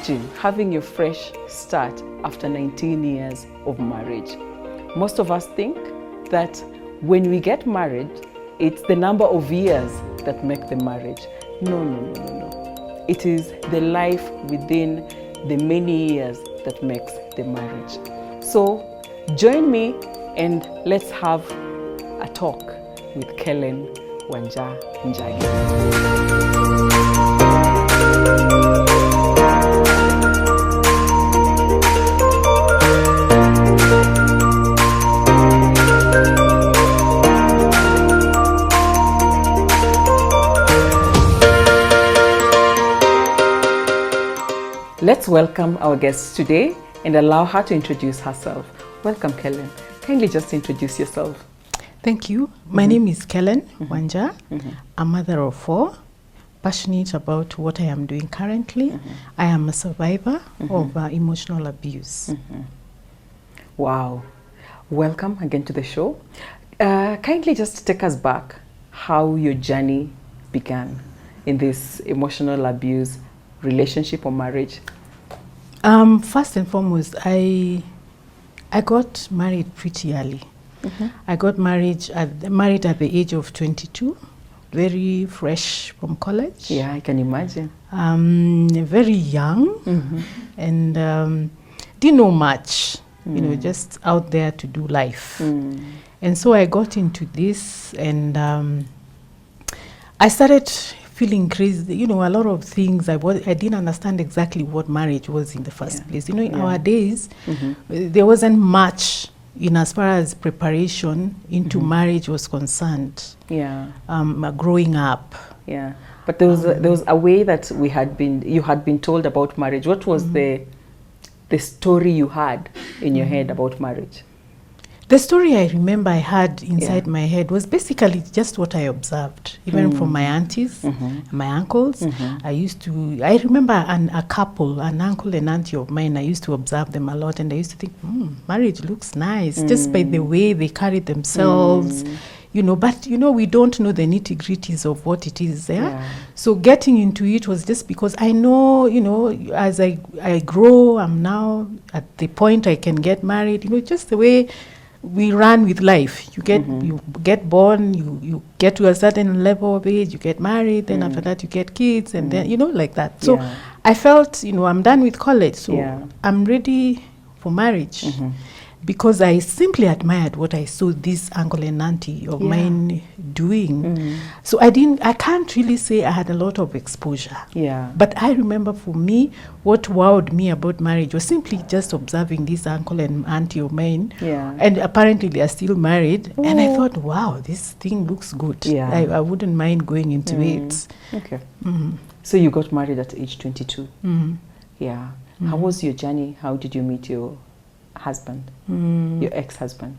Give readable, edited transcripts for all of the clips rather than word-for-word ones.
Imagine having your fresh start after 19 years of marriage. Most of us think that when we get married, it's the number of years that make the marriage. No. It is the life within the many years that makes the marriage. So join me and let's have a talk with Kellen Wanja Njagi. Let's welcome our guest today and allow her to introduce herself. Welcome, Kellen. Kindly just introduce yourself. Thank you. My name is Kellen Wanja. A mother of 4, passionate about what I am doing currently. I am a survivor of emotional abuse. Wow. Welcome again to the show. Kindly just take us back how your journey began in this emotional abuse relationship or marriage. First and foremost, I got married pretty early. I got married at the age of 22, very fresh from college. Yeah, I can imagine. Very young and didn't know much, you know, just out there to do life. And so I got into this and I started feeling crazy, you know, a lot of things. I didn't understand exactly what marriage was in the first place. You know, in our days, there wasn't much in as far as preparation into marriage was concerned. Growing up. Yeah, but there was a way that you had been told about marriage. What was the story you had in your head about marriage? The story I remember I had inside my head was basically just what I observed, even from my aunties, my uncles. I remember a couple, an uncle and auntie of mine, I used to observe them a lot and I used to think, marriage looks nice, just by the way they carry themselves, you know, but you know, we don't know the nitty-gritties of what it is there. So getting into it was just because I know, you know, as I grow, I'm now at the point I can get married, you know, just the way we run with life. You get born, you get to a certain level of age, you get married, then after that you get kids, and then, you know, like that. So I felt, you know, I'm done with college, so I'm ready for marriage. Because I simply admired what I saw this uncle and auntie of mine doing. So I can't really say I had a lot of exposure. But I remember for me, what wowed me about marriage was simply just observing this uncle and auntie of mine. And apparently they are still married. And I thought, wow, this thing looks good. I wouldn't mind going into it. Okay. So you got married at age 22. Yeah. How was your journey? How did you meet your husband, your ex-husband?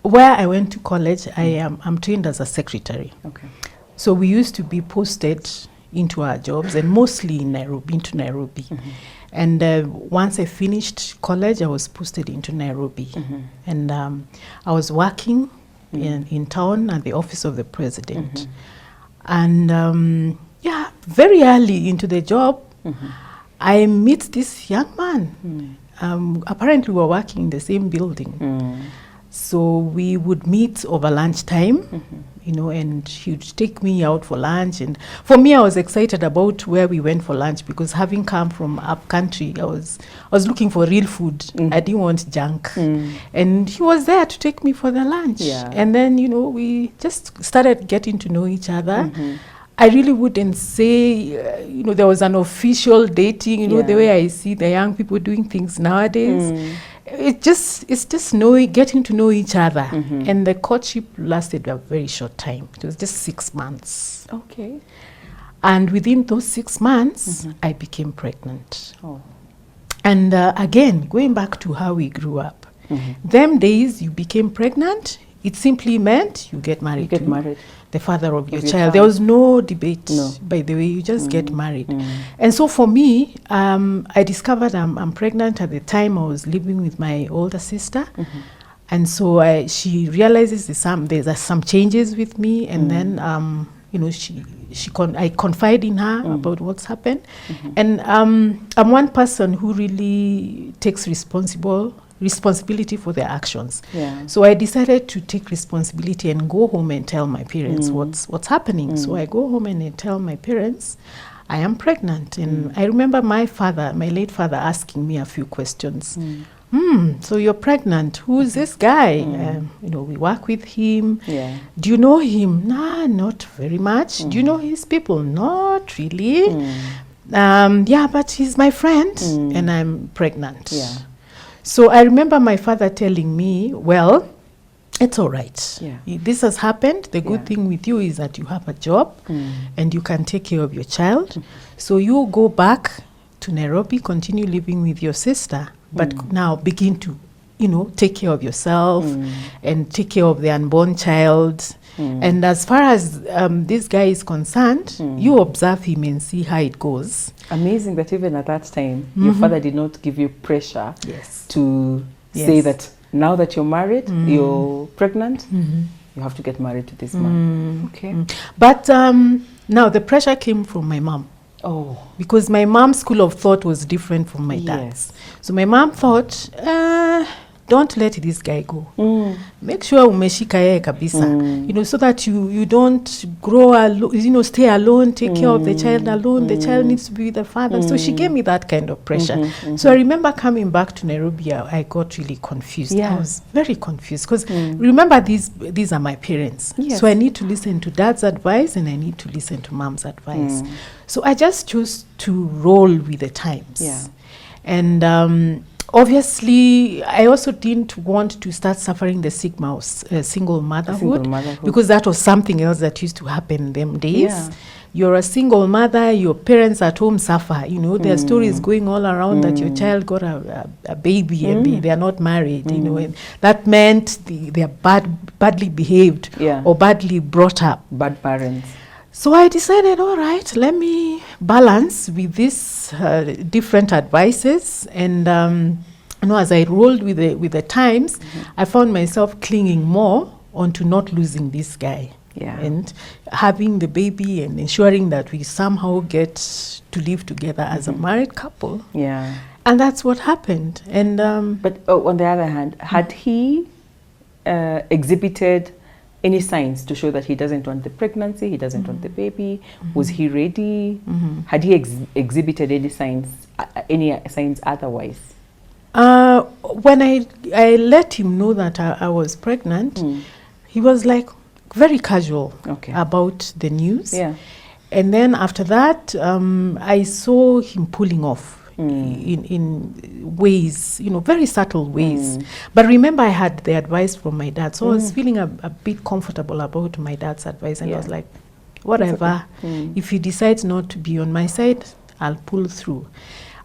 Where I went to college, I'm trained as a secretary. Okay. So we used to be posted into our jobs, and mostly in Nairobi. And once I finished college, I was posted into Nairobi. And I was working in town at the office of the president. And very early into the job, I meet this young man. Apparently we were working in the same building. So we would meet over lunchtime, you know, and he would take me out for lunch. And for me, I was excited about where we went for lunch because having come from up country, I was looking for real food. I didn't want junk. And he was there to take me for the lunch. And then, you know, we just started getting to know each other. I really wouldn't say, you know, there was an official dating, you know, the way I see the young people doing things nowadays. It's just getting to know each other. And the courtship lasted a very short time. It was just 6 months. Okay. And within those 6 months, I became pregnant. And again, going back to how we grew up, them days you became pregnant, it simply meant you get married. The father of your child. There was no debate, by the way, you just get married. And so for me, I discovered I'm pregnant at the time I was living with my older sister. And so she realizes there's some changes with me, and then you know, I confide in her about what's happened. And I'm one person who really takes responsibility for their actions. Yeah. So I decided to take responsibility and go home and tell my parents what's happening. So I go home and I tell my parents I am pregnant. And I remember my late father, asking me a few questions. So you're pregnant. Who is this guy? We work with him. Yeah. Do you know him? Nah, not very much. Do you know his people? Not really. Yeah, but he's my friend and I'm pregnant. Yeah. So I remember my father telling me, well, it's all right. Yeah. This has happened. The good thing with you is that you have a job and you can take care of your child. So you go back to Nairobi, continue living with your sister, but now begin to, take care of yourself and take care of the unborn child. And as far as this guy is concerned, you observe him and see how it goes. Amazing that even at that time, your father did not give you pressure to say that now that you're married, you're pregnant, you have to get married to this man. Okay. But now the pressure came from my mom. Oh. Because my mom's school of thought was different from my dad's. So my mom thought, don't let this guy go. Make sure umeshika yeye kabisa. So that you don't grow alone, stay alone, take care of the child alone. The child needs to be with the father. So she gave me that kind of pressure. So I remember coming back to Nairobi, I got really confused. Yeah. I was very confused because remember these are my parents. Yes. So I need to listen to dad's advice and I need to listen to mom's advice. So I just chose to roll with the times. Yeah. And obviously, I also didn't want to start suffering the stigma of single motherhood, because that was something else that used to happen in them days. Yeah. You're a single mother, your parents at home suffer. There are stories going all around that your child got a baby and they are not married. And that meant they are badly behaved or badly brought up. Bad parents. So I decided, all right, let me balance with these different advices. And as I rolled with the times, I found myself clinging more onto not losing this guy. Yeah. And having the baby and ensuring that we somehow get to live together as a married couple. Yeah. And that's what happened. And but on the other hand, had he exhibited any signs to show that he doesn't want the pregnancy, he doesn't want the baby? Was he ready? Had he exhibited any signs otherwise? When I let him know that I was pregnant, he was like very casual about the news. Yeah. And then after that, I saw him pulling off in ways, very subtle ways. But remember, I had the advice from my dad, so I was feeling a bit comfortable about my dad's advice, and I was like, whatever. If he decides not to be on my side, I'll pull through.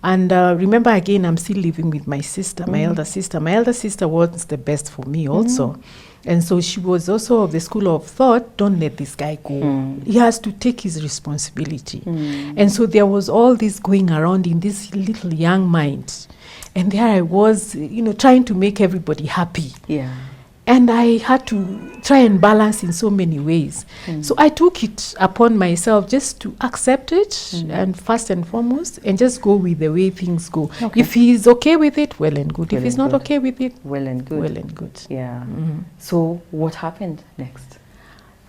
And remember, again, I'm still living with my sister, my elder sister. My elder sister wants the best for me also. And so she was also of the school of thought, don't let this guy go. He has to take his responsibility. And so there was all this going around in this little young mind. And there I was, trying to make everybody happy. Yeah. And I had to try and balance in so many ways. So I took it upon myself just to accept it, and first and foremost, and just go with the way things go. Okay. If he's okay with it, well and good. If he's not okay with it, well and good. Well and good. Yeah. So what happened next?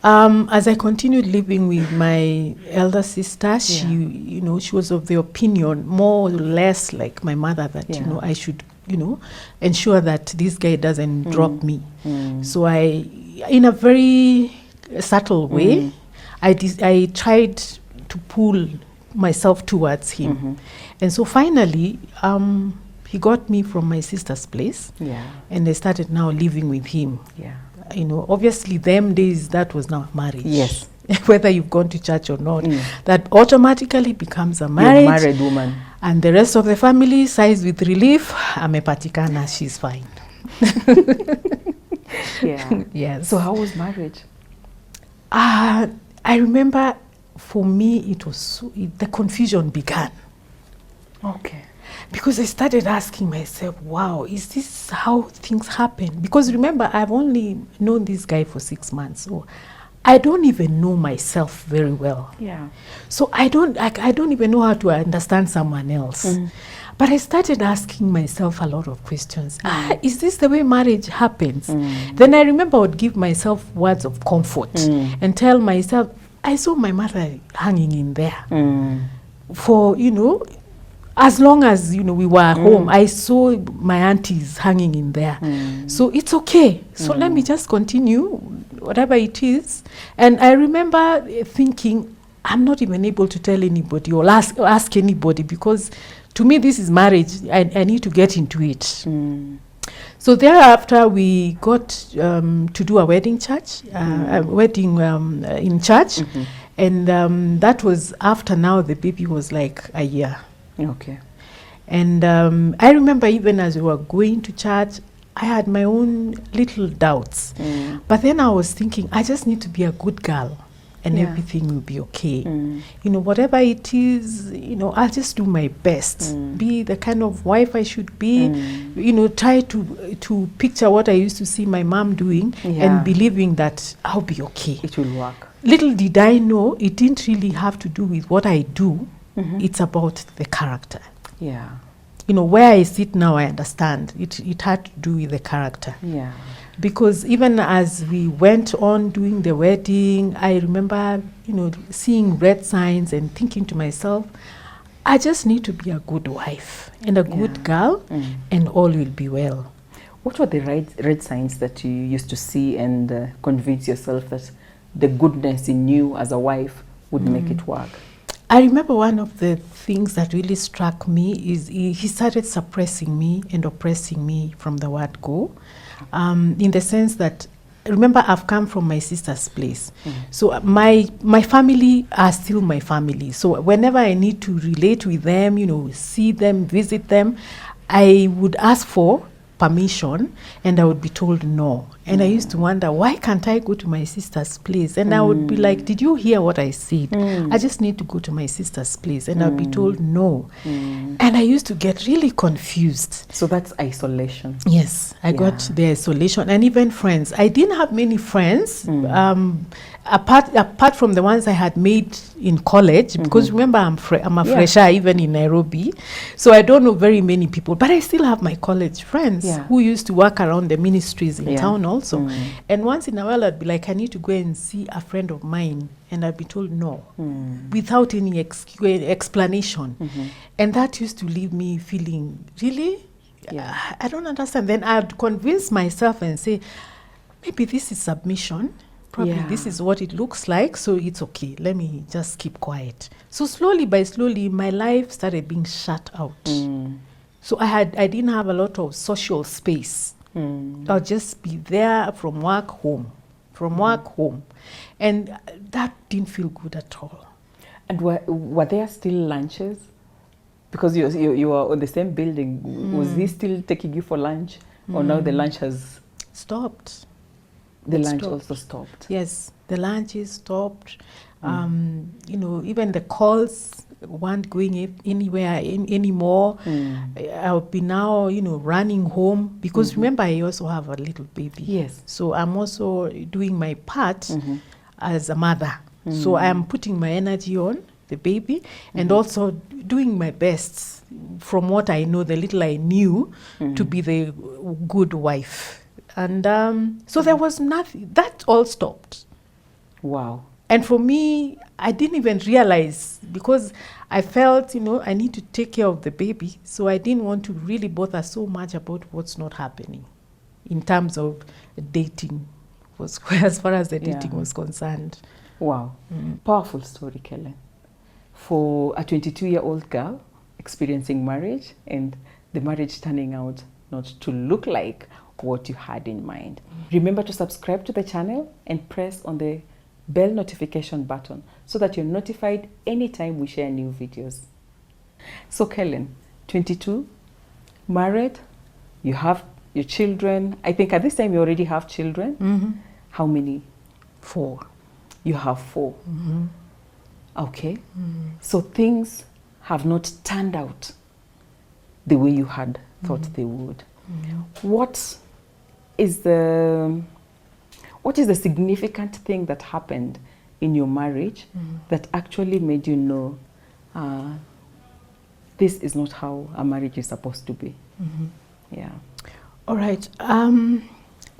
As I continued living with my elder sister, she was of the opinion, more or less like my mother, that I should ensure that this guy doesn't drop me. So I, in a very subtle way, I tried to pull myself towards him. And so finally, he got me from my sister's place, and I started now living with him. Obviously them days, that was now marriage. Yes. Whether you've gone to church or not, that automatically becomes a marriage. You're a married woman. And the rest of the family sighs with relief. Amepatikana, she's fine. Yes. So how was marriage? I remember, for me, it was the confusion began. Okay. Because I started asking myself, wow, is this how things happen? Because remember, I've only known this guy for 6 months. So I don't even know myself very well. Yeah. So I don't even know how to understand someone else. But I started asking myself a lot of questions. Is this the way marriage happens? Then I remember I would give myself words of comfort and tell myself, I saw my mother hanging in there for, as long as, we were home. I saw my aunties hanging in there. So it's okay. So let me just continue, whatever it is. And I remember thinking, I'm not even able to tell anybody or ask anybody, because to me, this is marriage. I need to get into it. So thereafter, we got to do a wedding in church. And that was after now the baby was like a year. Okay. And I remember even as we were going to church, I had my own little doubts. But then I was thinking, I just need to be a good girl and everything will be okay. Whatever it is, I'll just do my best. Be the kind of wife I should be. Try to picture what I used to see my mom doing and believing that I'll be okay. It will work. Little did I know, it didn't really have to do with what I do. It's about the character. Yeah. Where I sit now, I understand. It had to do with the character. Yeah. Because even as we went on doing the wedding, I remember, seeing red signs and thinking to myself, I just need to be a good wife and a good girl, and all will be well. What were the red signs that you used to see and convince yourself that the goodness in you as a wife would make it work? I remember one of the things that really struck me is he started suppressing me and oppressing me from the word go. In the sense that, remember, I've come from my sister's place. So my family are still my family. So whenever I need to relate with them, see them, visit them, I would ask for permission and I would be told no. And I used to wonder, why can't I go to my sister's place? And I would be like, did you hear what I said? I just need to go to my sister's place. And I'd be told no. And I used to get really confused. So that's isolation. Yes, I got the isolation. And even friends. I didn't have many friends, apart from the ones I had made in college. Because remember, I'm a fresher even in Nairobi. So I don't know very many people. But I still have my college friends who used to work around the ministries in town also. And once in a while, I'd be like, I need to go and see a friend of mine. And I'd be told no, without any explanation. And that used to leave me feeling, really? I don't understand. Then I'd convince myself and say, maybe this is submission. Probably this is what it looks like, so it's okay. Let me just keep quiet. So slowly by slowly, my life started being shut out. So I didn't have a lot of social space. I'll just be there from work home, and that didn't feel good at all. And were there still lunches? Because you were on the same building. Was he still taking you for lunch, or now the lunch has stopped? The lunch also stopped. Yes, the lunch is stopped. Even the calls weren't going anywhere anymore. I'll be now, running home because remember, I also have a little baby. Yes. So I'm also doing my part as a mother. So I'm putting my energy on the baby and also doing my best from what I know, the little I knew, to be the good wife. And so there was nothing. That all stopped. Wow. And for me, I didn't even realize because I felt, I need to take care of the baby. So I didn't want to really bother so much about what's not happening in terms of dating, as far as the dating was concerned. Wow. Powerful story, Kellen. For a 22-year-old girl experiencing marriage and the marriage turning out not to look like what you had in mind. Remember to subscribe to the channel and press on the bell notification button so that you're notified anytime we share new videos. So Kellen, 22, married, you have your children. I think at this time you already have children. How many? 4. You have 4. Okay. So things have not turned out the way you had thought they would. What what is the significant thing that happened in your marriage that actually made you know this is not how a marriage is supposed to be? Yeah. All right.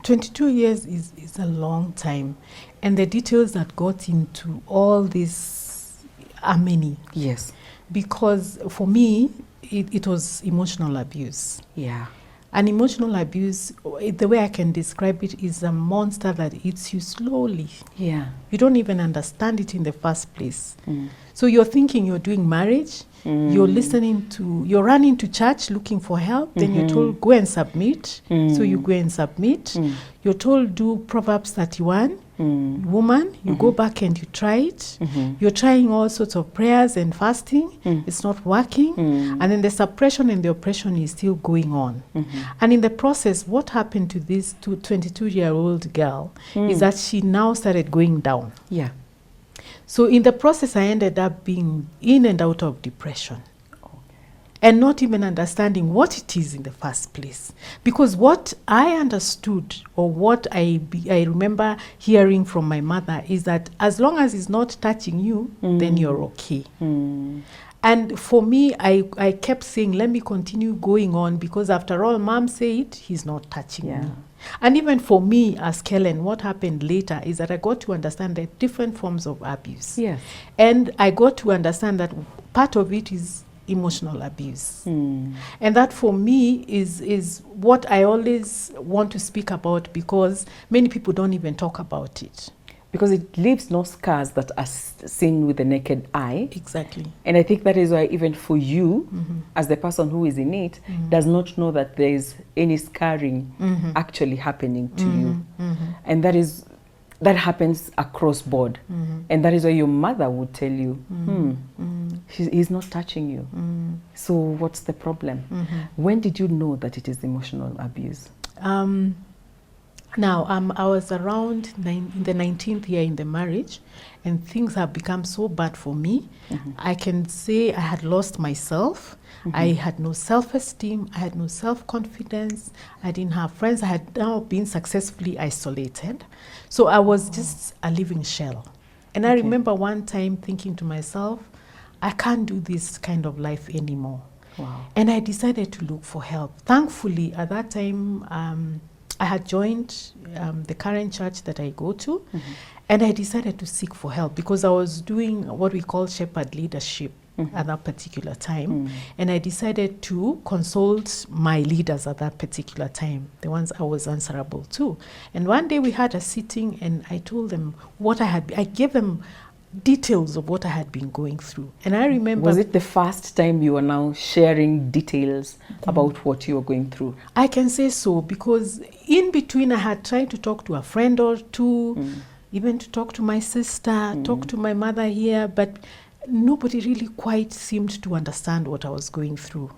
22 years is a long time, and the details that got into all this are many. Yes. Because for me, it was emotional abuse. Yeah. And emotional abuse, the way I can describe it, is a monster that eats you slowly. Yeah. You don't even understand it in the first place. So you're thinking you're doing marriage, you're you're running to church looking for help, then you're told go and submit, so you go and submit. You're told do Proverbs 31, woman, you go back and you try it. You're trying all sorts of prayers and fasting, it's not working, and then the suppression and the oppression is still going on. And in the process, what happened to this 22-year-old girl is that she now started going down. Yeah. So in the process, I ended up being in and out of depression. And not even understanding what it is in the first place. Because what I understood, or what I remember hearing from my mother, is that as long as it's not touching you, then you're okay. And for me, I kept saying, let me continue going on, because after all, Mom said he's not touching me. And even for me as Kellen, what happened later is that I got to understand the different forms of abuse. Yes. And I got to understand that part of it is emotional abuse. And that for me is what I always want to speak about, because many people don't even talk about it. Because it leaves no scars that are seen with the naked eye. Exactly. And I think that is why even for you, as the person who is in it, does not know that there is any scarring actually happening to you. And that happens across board. And that is why your mother would tell you, he's not touching you. So what's the problem? When did you know that it is emotional abuse? Now, I was around in the 19th year in the marriage, and things have become so bad for me. I can say I had lost myself. I had no self-esteem. I had no self-confidence. I didn't have friends. I had now been successfully isolated. So I was just a living shell. And I remember one time thinking to myself, I can't do this kind of life anymore. Wow. And I decided to look for help. Thankfully, at that time, I had joined the current church that I go to, and I decided to seek for help, because I was doing what we call shepherd leadership at that particular time. And I decided to consult my leaders at that particular time, the ones I was answerable to. And one day we had a sitting, and I told them I gave them details of what I had been going through. And I remember... Was it the first time you were now sharing details about what you were going through? I can say so, because in between I had tried to talk to a friend or two, even to talk to my sister, talk to my mother here, but nobody really quite seemed to understand what I was going through.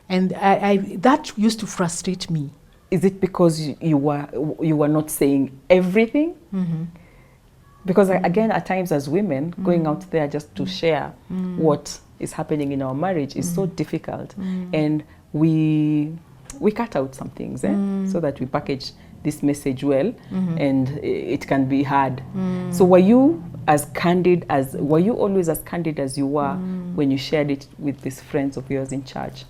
And that used to frustrate me. Is it because you were not saying everything? Because again, at times as women, going out there just to share what is happening in our marriage is so difficult. And we cut out some things so that we package this message well, and it can be hard. So were you always as candid as you were when you shared it with these friends of yours in church?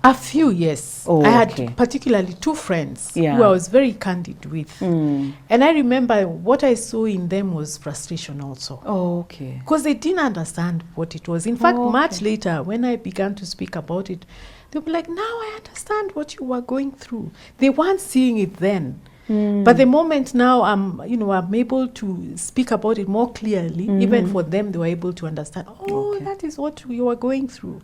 A few, yes. Oh, I had okay. particularly two friends who I was very candid with. And I remember what I saw in them was frustration also. Oh, okay. Because they didn't understand what it was. In fact, much later, when I began to speak about it, they were like, now I understand what you were going through. They weren't seeing it then. But the moment now I'm able to speak about it more clearly, even for them, they were able to understand, that is what you were going through,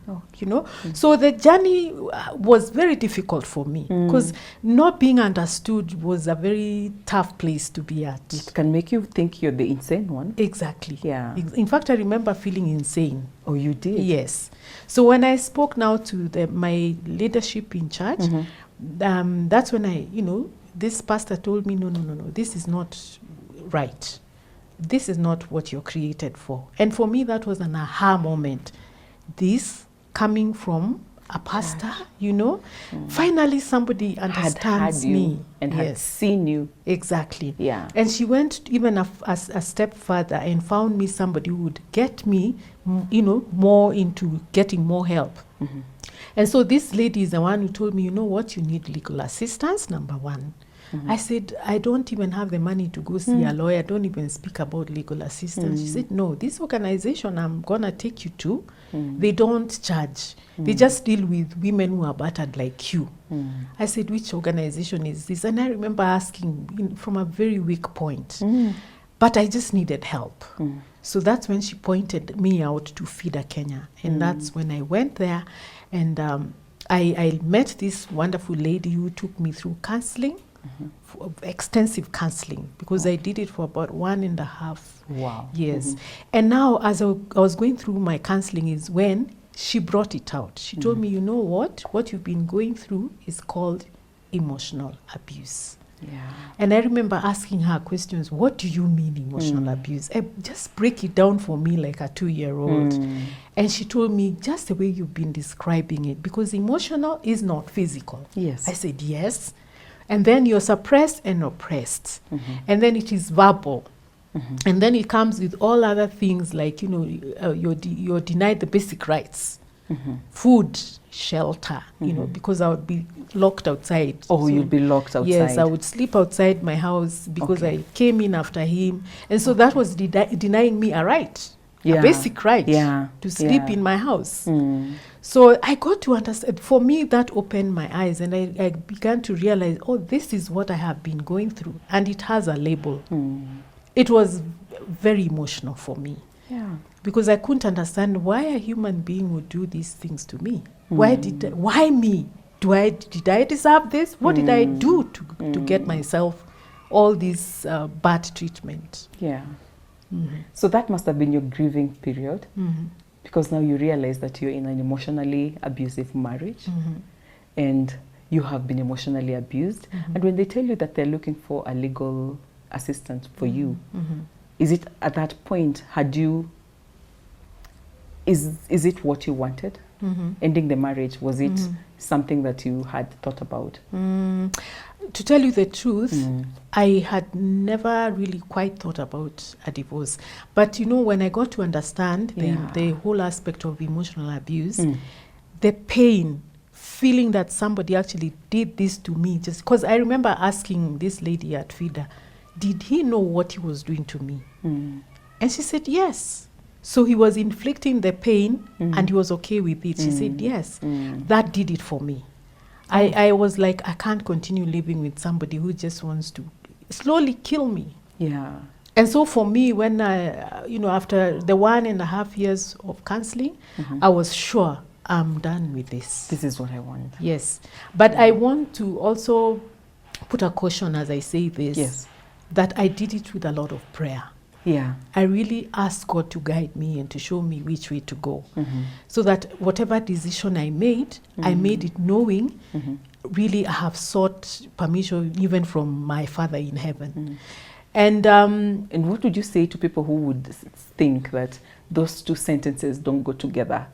So the journey was very difficult for me, because not being understood was a very tough place to be at. It can make you think you're the insane one. Exactly. Yeah. In fact, I remember feeling insane. Oh, you did? Yes. So when I spoke now to my leadership in church, that's when this pastor told me, no, this is not right. This is not what you're created for. And for me, that was an aha moment. This coming from a pastor, you know. Finally, somebody understands had you me. and had seen you. Exactly. Yeah. And she went even a step further and found me somebody who would get me, you know, more into getting more help. And so this lady is the one who told me, you know what, you need legal assistance, number one. I said, I don't even have the money to go see a lawyer. Don't even speak about legal assistance. She said, no, this organization I'm going to take you to, they don't charge. They just deal with women who are battered like you. I said, which organization is this? And I remember asking from a very weak point. But I just needed help. So that's when she pointed me out to Feeder Kenya. And that's when I went there. And I met this wonderful lady who took me through counseling. Extensive counseling, because I did it for about 1.5 years. And now as I was going through my counseling is when she brought it out. She told me, you know what you've been going through is called emotional abuse. And I remember asking her questions. What do you mean emotional abuse? Just break it down for me like a 2-year-old. And she told me just the way you've been describing it, because emotional is not physical. Yes. I said yes. And then you're suppressed and oppressed. And then it is verbal. And then it comes with all other things like, you know, you're denied the basic rights. Food, shelter, you know, because I would be locked outside. Oh, so you'd be locked outside. Yes, I would sleep outside my house because I came in after him. And so that was denying me a right, a basic right to sleep in my house. So I got to understand, for me, that opened my eyes, and I began to realize, oh, this is what I have been going through, and it has a label. It was very emotional for me, because I couldn't understand why a human being would do these things to me. Why me? Did I deserve this? What did I do to get myself all this bad treatment? So that must have been your grieving period. Because now you realize that you're in an emotionally abusive marriage and you have been emotionally abused. And when they tell you that they're looking for a legal assistant for you, is it at that point, is it what you wanted? Ending the marriage, was it something that you had thought about? To tell you the truth, I had never really quite thought about a divorce. But, you know, when I got to understand the whole aspect of emotional abuse, the pain, feeling that somebody actually did this to me, just because I remember asking this lady at Feeder, did he know what he was doing to me? And she said, yes. So he was inflicting the pain and he was okay with it. She said, yes, that did it for me. I was like, I can't continue living with somebody who just wants to slowly kill me. And so for me, when after the 1.5 years of counseling, I was sure I'm done with this. This is what I want. Yes. But I want to also put a caution as I say this, that I did it with a lot of prayer. I really asked God to guide me and to show me which way to go. So that whatever decision I made it knowing really I have sought permission even from my Father in heaven. And what would you say to people who would think that those two sentences don't go together?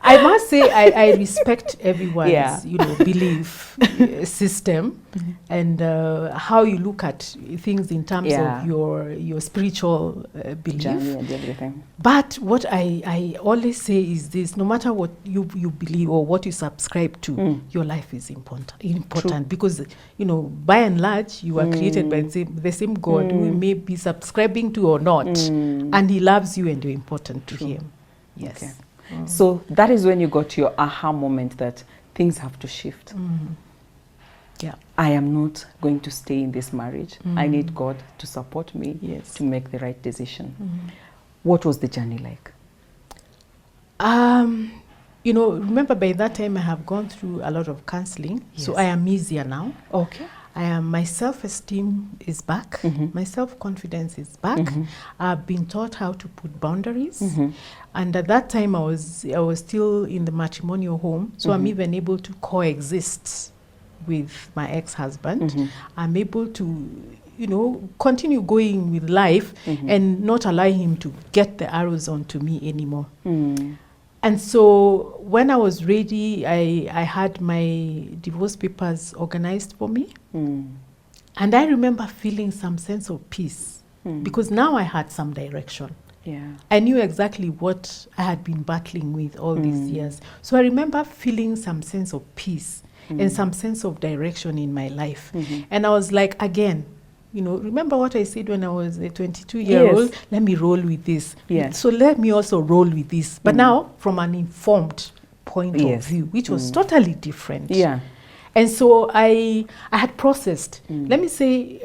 I must say I respect everyone's belief system and how you look at things in terms of your spiritual belief. Journey and everything. But what I always say is this: no matter what you believe or what you subscribe to, your life is important because by and large you are created by the same God who may be subscribing to or not, and He loves you and you're important to Him. Yes. Okay. So that is when you got your aha moment that things have to shift. I am not going to stay in this marriage. I need God to support me to make the right decision. What was the journey like? Remember by that time I have gone through a lot of counseling, so I am easier now. Okay. My self-esteem is back. My self-confidence is back. I've been taught how to put boundaries. And at that time, I was still in the matrimonial home, so I'm even able to coexist with my ex-husband. I'm able to continue going with life and not allow him to get the arrows onto me anymore. And so when I was ready, I had my divorce papers organized for me. And I remember feeling some sense of peace because now I had some direction. Yeah. I knew exactly what I had been battling with all these years. So I remember feeling some sense of peace and some sense of direction in my life. And I was like, again, remember what I said when I was a 22-year-old? Yes. Let me roll with this. Yes. So let me also roll with this. But now from an informed point of view, which was totally different. Yeah. And so I had processed. Let me say,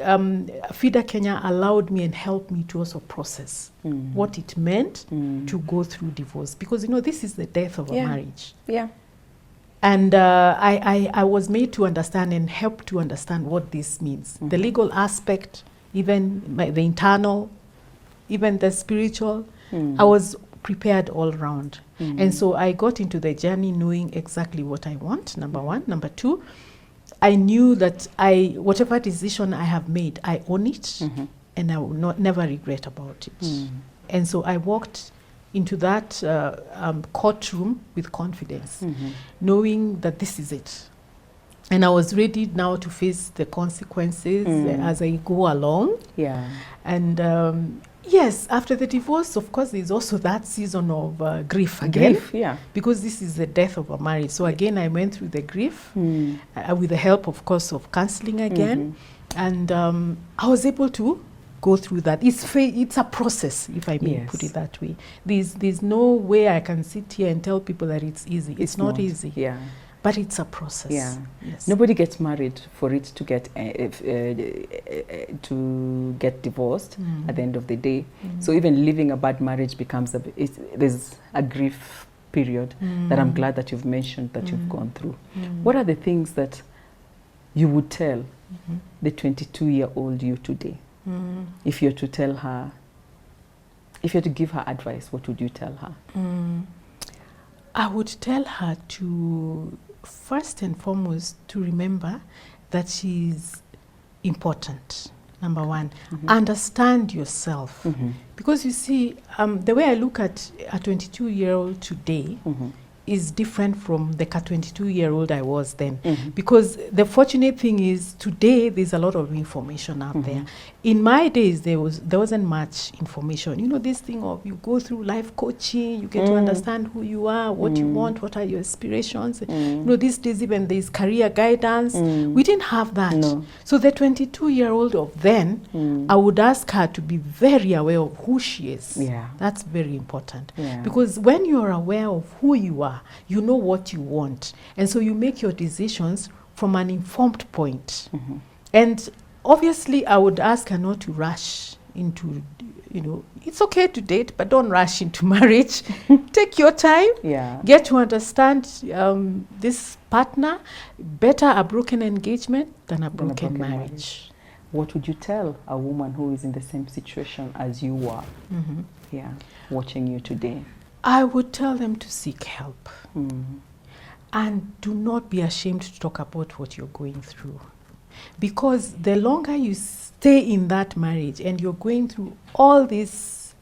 FIDA Kenya allowed me and helped me to also process what it meant to go through divorce. Because, this is the death of a marriage. Yeah. And I was made to understand and help to understand what this means. The legal aspect, even the internal, even the spiritual. I was prepared all round. And so I got into the journey knowing exactly what I want, number one. Number two, I knew that whatever decision I have made, I own it, and I will never regret about it. And so I walked into that courtroom with confidence, knowing that this is it. And I was ready now to face the consequences as I go along. Yeah. And yes, after the divorce, of course, there's also that season of grief again. Grief, yeah. Because this is the death of a marriage. So again, I went through the grief with the help, of course, of counseling again. And I was able to go through that. It's a process, if I may put it that way. There's no way I can sit here and tell people that it's easy. It's not easy. Yeah. But it's a process. Yeah. Yes. Nobody gets married for it to get divorced at the end of the day. So even living a bad marriage becomes there's a grief period that I'm glad that you've mentioned that you've gone through. What are the things that you would tell the 22-year-old you today? If you're to tell her, if you're to give her advice, what would you tell her? I would tell her to, first and foremost, to remember that she's important, number one. Understand yourself. Because you see, the way I look at a 22-year-old today is different from the 22-year-old I was then. Because the fortunate thing is, today there's a lot of information out there. In my days, there wasn't much information. This thing of you go through life coaching, you get to understand who you are, what you want, what are your aspirations. These days even there's career guidance. We didn't have that. No. So the 22-year-old of then, I would ask her to be very aware of who she is. Yeah. That's very important. Yeah. Because when you're aware of who you are, you know what you want. And so you make your decisions from an informed point. And obviously, I would ask her not to rush into, it's okay to date, but don't rush into marriage. Take your time. Yeah. Get to understand this partner. Better a broken engagement than a broken marriage. What would you tell a woman who is in the same situation as you were? Yeah, watching you today. I would tell them to seek help. And do not be ashamed to talk about what you're going through. Because the longer you stay in that marriage and you're going through all this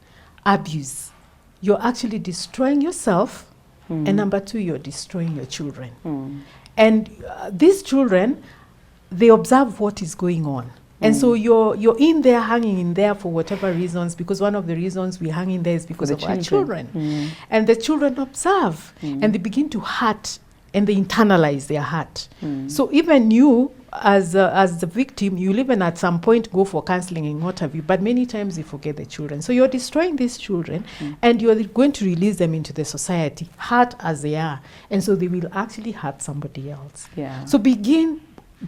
abuse, you're actually destroying yourself. And number two, you're destroying your children. And these children, they observe what is going on. And so you're in there, hanging in there for whatever reasons, because one of the reasons we hang in there is because of our children. And the children observe, and they begin to hurt, and they internalize their hurt. So even you, as the victim, you'll even at some point go for counseling and what have you, but many times you forget the children. So you're destroying these children, and you're going to release them into the society, hurt as they are. And so they will actually hurt somebody else. Yeah. So begin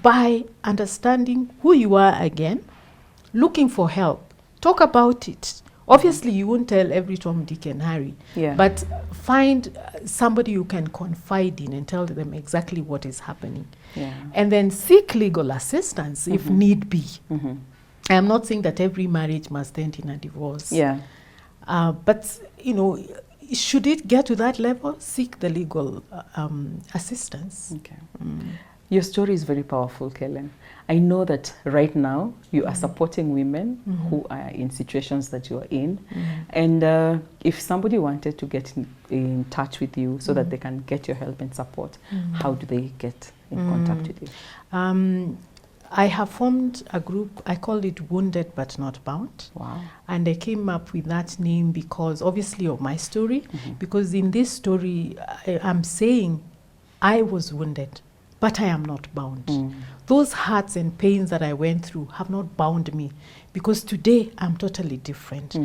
by understanding who you are again, looking for help, talk about it. Obviously, you won't tell every Tom, Dick, and Harry, but find somebody you can confide in and tell them exactly what is happening. And then seek legal assistance if need be. I am not saying that every marriage must end in a divorce. But, should it get to that level, seek the legal assistance. Okay. Your story is very powerful, Kellen. I know that right now you are supporting women who are in situations that you are in. And if somebody wanted to get in touch with you so that they can get your help and support, how do they get in contact with you? I have formed a group, I call it Wounded But Not Bound. Wow. And I came up with that name because obviously of my story, because in this story, I'm saying I was wounded, but I am not bound. Those hurts and pains that I went through have not bound me, because today I'm totally different.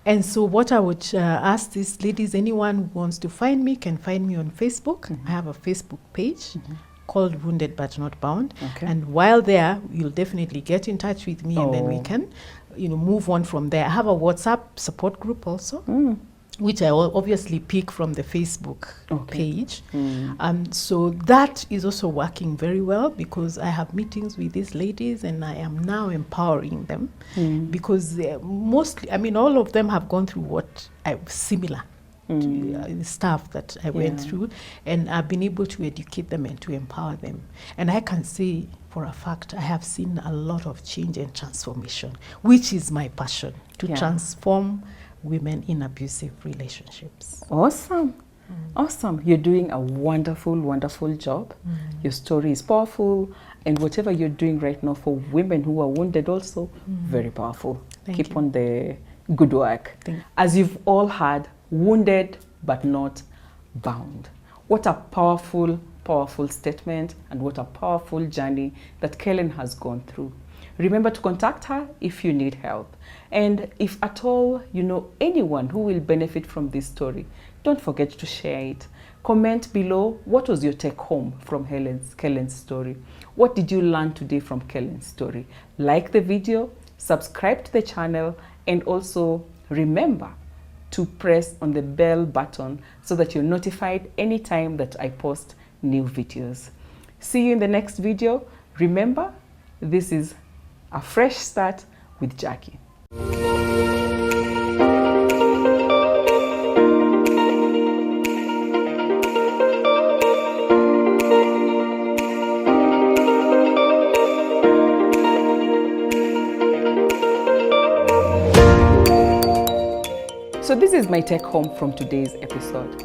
And so what I would ask these ladies, anyone who wants to find me can find me on Facebook. I have a Facebook page called Wounded But Not Bound. Okay. And while there, you'll definitely get in touch with me, and then we can, move on from there. I have a WhatsApp support group also, which I will obviously pick from the Facebook page. So that is also working very well, because I have meetings with these ladies and I am now empowering them, because mostly, all of them have gone through what similar stuff that I went through, and I've been able to educate them and to empower them. And I can say for a fact, I have seen a lot of change and transformation, which is my passion, to transform women in abusive relationships. Awesome. Awesome. You're doing a wonderful, wonderful job. Your story is powerful, and whatever you're doing right now for women who are wounded also, very powerful. Keep on the good work. As you've all heard, wounded but not bound. What a powerful, powerful statement, and what a powerful journey that Kellen has gone through. Remember to contact her if you need help. And if at all you know anyone who will benefit from this story, don't forget to share it. Comment below, what was your take home from Kellen's story? What did you learn today from Kellen's story? Like the video, subscribe to the channel, and also remember to press on the bell button so that you're notified anytime that I post new videos. See you in the next video. Remember, this is a fresh start with Jackie. So this is my take home from today's episode,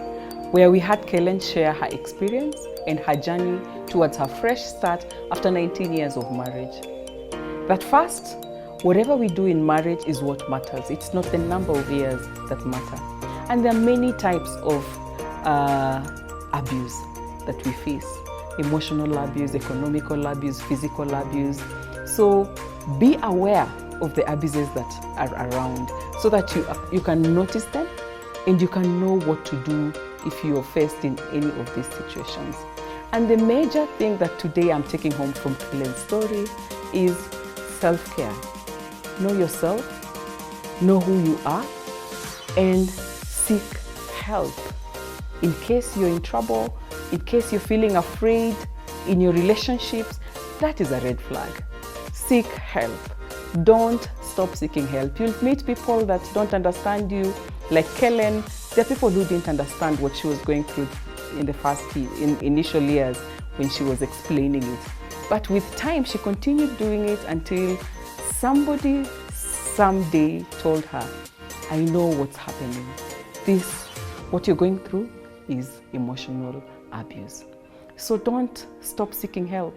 where we had Kellen share her experience and her journey towards her fresh start after 19 years of marriage. That first, whatever we do in marriage is what matters. It's not the number of years that matter. And there are many types of abuse that we face. Emotional abuse, economical abuse, physical abuse. So be aware of the abuses that are around, so that you can notice them and you can know what to do if you are faced in any of these situations. And the major thing that today I'm taking home from Kellen's story is self-care. Know yourself, know who you are, and seek help. In case you're in trouble, in case you're feeling afraid in your relationships, that is a red flag. Seek help. Don't stop seeking help. You'll meet people that don't understand you, like Kellen. There are people who didn't understand what she was going through in the initial years when she was explaining it. But with time, she continued doing it until somebody someday told her, I know what's happening. What you're going through is emotional abuse. So don't stop seeking help.